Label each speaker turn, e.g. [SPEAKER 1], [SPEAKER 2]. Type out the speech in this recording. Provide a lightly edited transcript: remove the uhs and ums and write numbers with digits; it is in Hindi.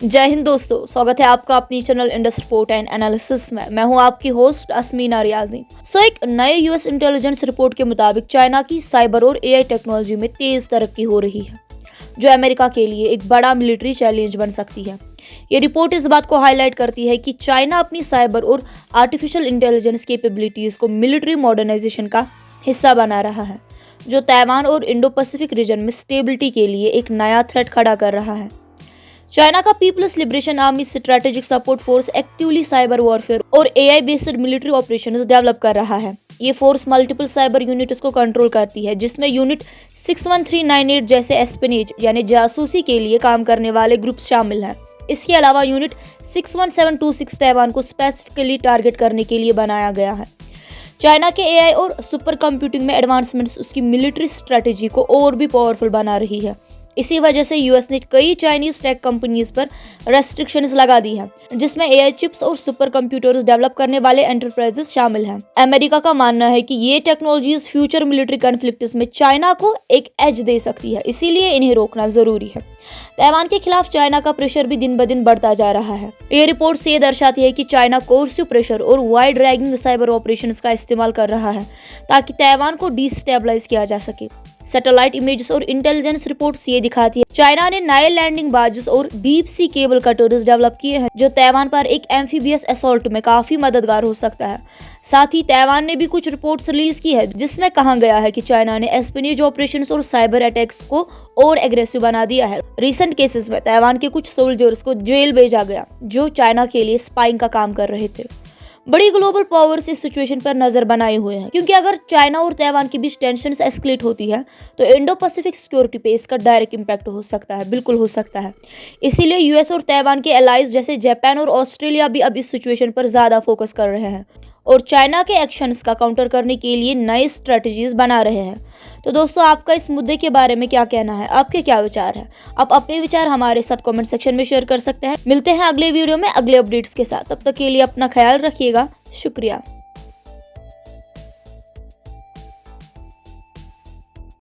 [SPEAKER 1] जय हिंद दोस्तों, स्वागत है आपका अपनी channel Indus report and analysis में। मैं हूं आपकी होस्ट अस्मीना रियाजी। एक नए यूएस इंटेलिजेंस रिपोर्ट के मुताबिक चाइना की साइबर और एआई टेक्नोलॉजी में तेज तरक्की हो रही है, जो अमेरिका के लिए एक बड़ा मिलिट्री चैलेंज बन सकती है। ये रिपोर्ट इस बात को हाईलाइट करती है कि चाइना अपनी साइबर और आर्टिफिशियल इंटेलिजेंस कैपेबिलिटीज को मिलिट्री मॉडर्नाइजेशन का हिस्सा बना रहा है, जो ताइवान और इंडो पैसिफिक रीजन में स्टेबिलिटी के लिए एक नया थ्रेट खड़ा कर रहा है। चाइना का People's liberation army strategic support force actively cyber warfare और AI based military operations develop कर रहा है। ये फोर्स मल्टीपल साइबर यूनिट्स को कंट्रोल करती है, जिसमें यूनिट 61398 जैसे एस्पिनेज यानी जासूसी के लिए काम करने वाले ग्रुप शामिल हैं। इसके अलावा यूनिट 61726 ताइवान को स्पेसिफिकली टारगेट करने के लिए बनाया गया है। चाइना के एआई और सुपर कंप्यूटिंग में एडवांसमेंट्स उसकी मिलिट्री स्ट्रेटेजी को और भी पावरफुल बना रही है। इसी वजह से यूएस ने कई चाइनीज टेक कंपनीज पर रेस्ट्रिक्शंस लगा दी हैं, जिसमें एआई चिप्स और सुपर कंप्यूटर्स डेवलप करने वाले एंटरप्राइजेस शामिल हैं। अमेरिका का मानना है कि ये टेक्नोलॉजीज फ्यूचर मिलिट्री कॉन्फ्लिक्ट्स में चाइना को एक एज दे सकती है, इसीलिए इन्हें रोकना जरूरी है। ताइवान के खिलाफ चाइना का प्रेशर भी दिन ब दिन बढ़ता जा रहा है। ये रिपोर्ट से ये दर्शाती है कि चाइना कोर्सिव प्रेशर और वाइड रैगिंग साइबर ऑपरेशंस का इस्तेमाल कर रहा है ताकि ताइवान को डिस्टेबलाइज किया जा सके। सैटेलाइट इमेजेस और इंटेलिजेंस रिपोर्ट्स ये दिखाती है चाइना ने नए लैंडिंग बार्जेस और deep sea cable cutters develop किए हैं, जो ताइवान पर एक एम्फीबियस असॉल्ट में काफी मददगार हो सकता है। साथ ही ताइवान ने भी कुछ रिपोर्ट्स रिलीज की है, जिसमें कहा गया है कि चाइना ने एस्पिनेज ऑपरेशंस और साइबर अटैक्स को और एग्रेसिव बना दिया है। रिसेंट केसेस में ताइवान के कुछ सोल्जर्स को जेल भेजा गया, जो चाइना के लिए स्पाइंग का काम कर रहे थे। बड़ी ग्लोबल पावर्स इस सिचुएशन पर नजर बनाए हुए हैं, क्योंकि अगर चाइना और ताइवान के बीच टेंशन एस्केलेट होती है तो इंडो पैसिफिक सिक्योरिटी पे इसका डायरेक्ट इम्पैक्ट हो सकता है, बिल्कुल हो सकता है। इसीलिए यूएस और ताइवान के एलाइज जैसे जापान और ऑस्ट्रेलिया भी अब इस सिचुएशन पर ज्यादा फोकस कर रहे हैं और चाइना के एक्शंस का काउंटर करने के लिए नई स्ट्रेटजीज बना रहे हैं। तो दोस्तों, आपका इस मुद्दे के बारे में क्या कहना है? आपके क्या विचार है? आप अपने विचार हमारे साथ कमेंट सेक्शन में शेयर कर सकते हैं। मिलते हैं अगले वीडियो में अगले अपडेट्स के साथ। तब तक के लिए अपना ख्याल रखिएगा। शुक्रिया।